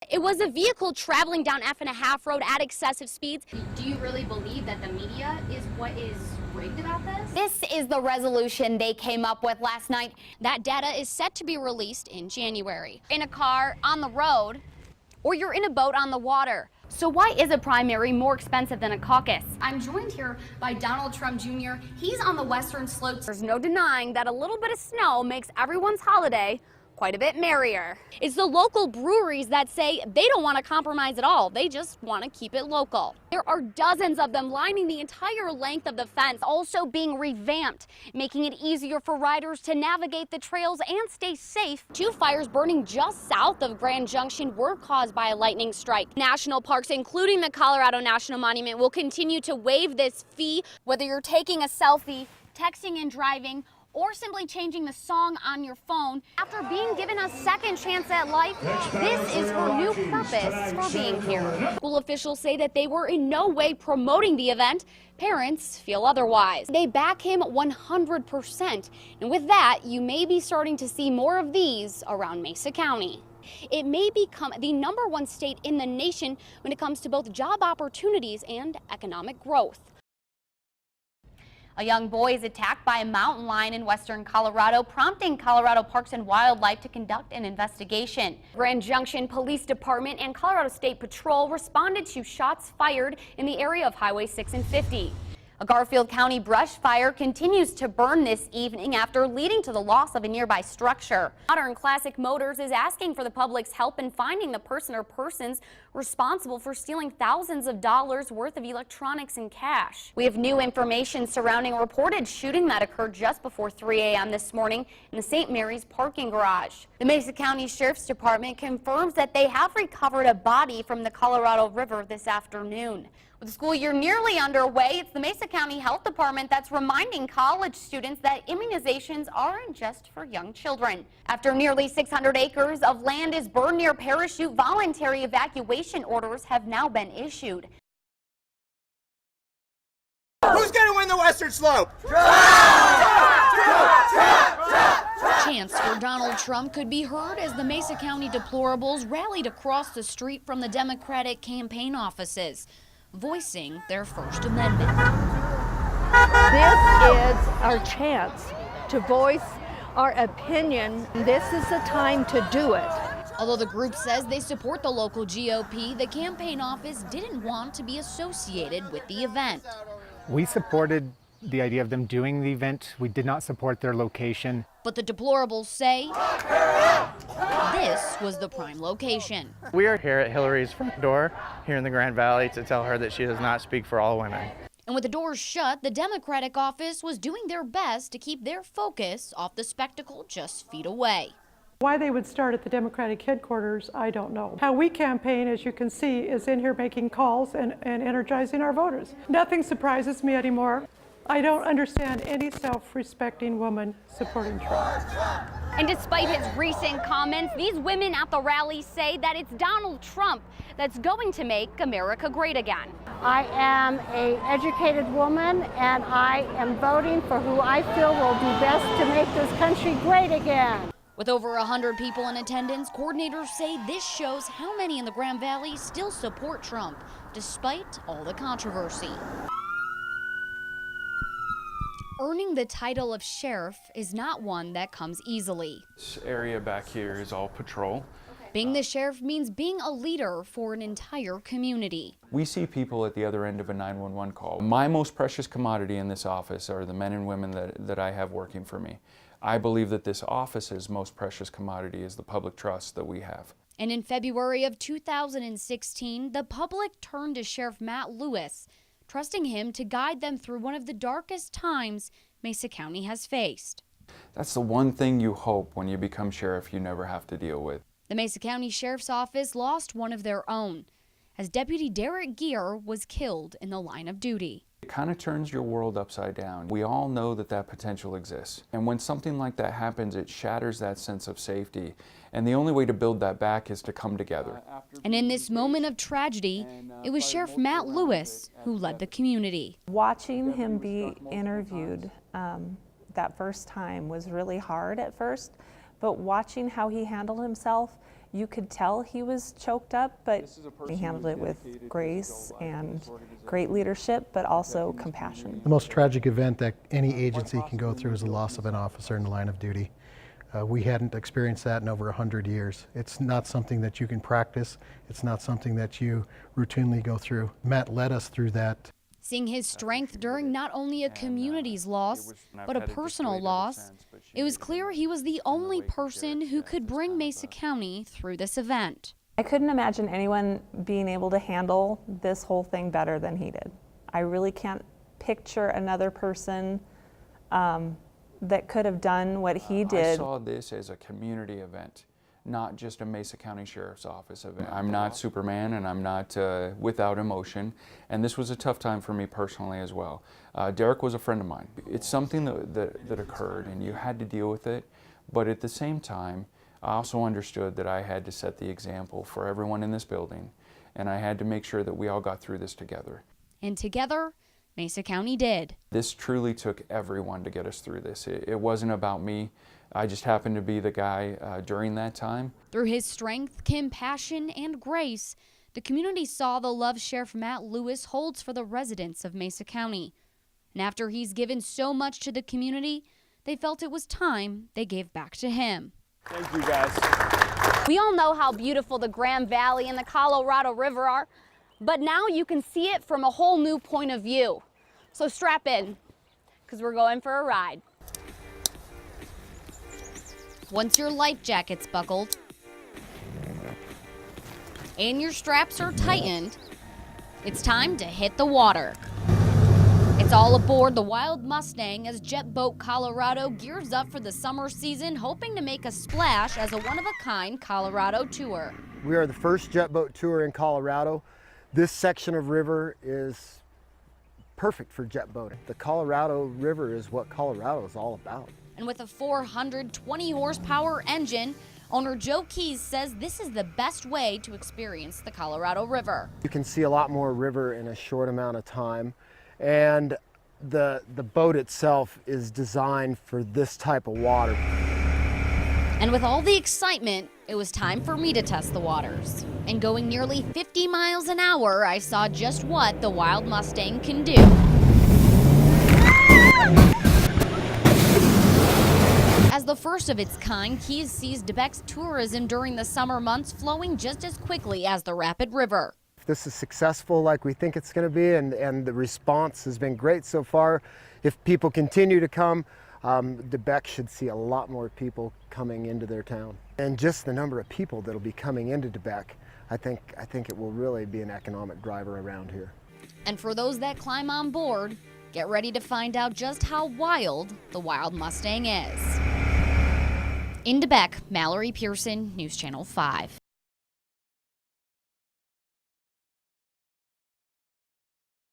It was a vehicle traveling down F&a-half road at excessive speeds. Do you really believe that the media is what is rigged about this? This is the resolution they came up with last night. That data is set to be released in January. In a car, on the road, or you're in a boat on the water. So why is a primary more expensive than a caucus? I'm joined here by Donald Trump Jr. He's on the western slopes. There's no denying that a little bit of snow makes everyone's holiday quite a bit merrier. It's the local breweries that say they don't want to compromise at all. They just want to keep it local. There are dozens of them lining the entire length of the fence, also being revamped, making it easier for riders to navigate the trails and stay safe. 2 fires burning just south of Grand Junction were caused by a lightning strike. National parks, including the Colorado National Monument, will continue to waive this fee, whether you're taking a selfie, texting and driving, or simply changing the song on your phone. After being given a second chance at life, this is her new purpose for being here. School officials say that they were in no way promoting the event. Parents feel otherwise. They back him 100%. And with that, you may be starting to see more of these around Mesa County. It may become the #1 state in the nation when it comes to both job opportunities and economic growth. A young boy is attacked by a mountain lion in western Colorado, prompting Colorado Parks and Wildlife to conduct an investigation. Grand Junction Police Department and Colorado State Patrol responded to shots fired in the area of Highway 6 and 50. A Garfield County brush fire continues to burn this evening after leading to the loss of a nearby structure. Modern Classic Motors is asking for the public's help in finding the person or persons responsible for stealing thousands of dollars worth of electronics and cash. We have new information surrounding a reported shooting that occurred just before 3 a.m. this morning in the St. Mary's parking garage. The Mesa County Sheriff's Department confirms that they have recovered a body from the Colorado River this afternoon. With the school year nearly underway, it's the Mesa County Health Department that's reminding college students that immunizations aren't just for young children. After nearly 600 acres of land is burned near Parachute, voluntary evacuation orders have now been issued. Who's going to win the Western Slope? Chants for Donald Trump could be heard as the Mesa County deplorables rallied across the street from the Democratic campaign offices, voicing their First Amendment. This is our chance to voice our opinion. This is the time to do it. Although the group says they support the local GOP, the campaign office didn't want to be associated with the event. We supported the idea of them doing the event. We did not support their location. But the deplorables say this was the prime location. We are here at Hillary's front door here in the Grand Valley to tell her that she does not speak for all women. And with the doors shut, the Democratic office was doing their best to keep their focus off the spectacle just feet away. Why they would start at the Democratic headquarters, I don't know. How we campaign, as you can see, is in here making calls and energizing our voters. Nothing surprises me anymore. I don't understand any self-respecting woman supporting Trump. And despite his recent comments, these women at the rally say that it's Donald Trump that's going to make America great again. I am an educated woman, and I am voting for who I feel will do best to make this country great again. With over 100 people in attendance, coordinators say this shows how many in the Grand Valley still support Trump, despite all the controversy. Earning the title of sheriff is not one that comes easily. This area back here is all patrol. Being the sheriff means being a leader for an entire community. We see people at the other end of a 911 call. My most precious commodity in this office are the men and women that I have working for me. I believe that this office's most precious commodity is the public trust that we have. And in February of 2016, the public turned to Sheriff Matt Lewis, trusting him to guide them through one of the darkest times Mesa County has faced. That's the one thing you hope when you become sheriff you never have to deal with. The Mesa County Sheriff's Office lost one of their own, as Deputy Derek Gear was killed in the line of duty. It kind of turns your world upside down. We all know that that potential exists. And when something like that happens, it shatters that sense of safety. And the only way to build that back is to come together. And in this moment of tragedy, it was Sheriff Matt Lewis who led the community. Watching him be interviewed that first time was really hard at first, but watching how he handled himself, You could tell he was choked up, but he handled it with grace and great leadership, but also compassion. The most tragic event that any agency can go through is the loss of an officer in the line of duty. We hadn't experienced that in over 100 years. It's not something that you can practice. It's not something that you routinely go through. Matt led us through that. Seeing his strength during not only a community's loss, but a personal loss, it was clear he was the only person who could bring Mesa County through this event. I couldn't imagine anyone being able to handle this whole thing better than he did. I really can't picture another person that could have done what he did. I saw this as a community event, not just a Mesa County Sheriff's Office event. I'm not Superman, and I'm not without emotion, and this was a tough time for me personally as well. Derek was a friend of mine. It's something that occurred, and you had to deal with it, but at the same time, I also understood that I had to set the example for everyone in this building, and I had to make sure that we all got through this together. And together, Mesa County did. This truly took everyone to get us through this. It wasn't about me. I just happened to be the guy during that time. Through his strength, compassion, and grace, the community saw the love Sheriff Matt Lewis holds for the residents of Mesa County. And after he's given so much to the community, they felt it was time they gave back to him. Thank you, guys. We all know how beautiful the Grand Valley and the Colorado River are, but now you can see it from a whole new point of view. So strap in, because we're going for a ride. Once your life jacket's buckled and your straps are tightened, it's time to hit the water. It's all aboard the Wild Mustang as Jet Boat Colorado gears up for the summer season, hoping to make a splash as a one-of-a-kind Colorado tour. We are the first jet boat tour in Colorado. This section of river is perfect for jet boating. The Colorado River is what Colorado is all about. And with a 420 horsepower engine, owner Joe Keys says this is the best way to experience the Colorado River. You can see a lot more river in a short amount of time, and the boat itself is designed for this type of water. And with all the excitement, it was time for me to test the waters. And going nearly 50 miles an hour, I saw just what the Wild Mustang can do. As the first of its kind, Keys sees DeBeck's tourism during the summer months flowing just as quickly as the Rapid River. If this is successful like we think it's going to be, and the response has been great so far, if people continue to come, DeBeck should see a lot more people coming into their town. And just the number of people that will be coming into DeBeck, I think it will really be an economic driver around here. And for those that climb on board, get ready to find out just how wild the Wild Mustang is. In DeBeck, Mallory Pearson, News Channel 5.